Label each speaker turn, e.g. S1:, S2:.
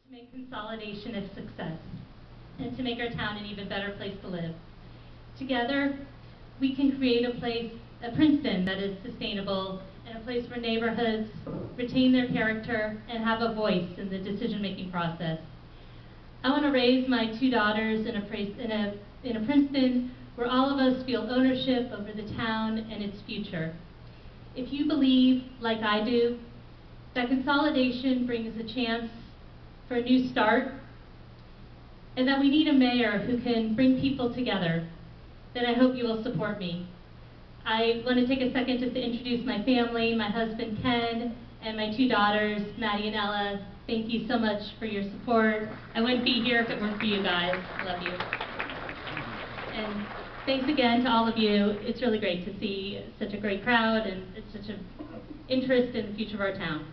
S1: to make consolidation a success and to make our town an even better place to live. Together, we can create a Princeton that is sustainable and a place where neighborhoods retain their character and have a voice in the decision-making process. I want to raise my two daughters in a Princeton where all of us feel ownership over the town and its future. If you believe, like I do, that consolidation brings a chance for a new start, and that we need a mayor who can bring people together, then I hope you will support me. I want to take a second just to introduce my family, my husband Ken, and my two daughters, Maddie and Ella. Thank you so much for your support. I wouldn't be here if it weren't for you guys. I love you. And thanks again to all of you. It's really great to see such a great crowd and such an interest in the future of our town.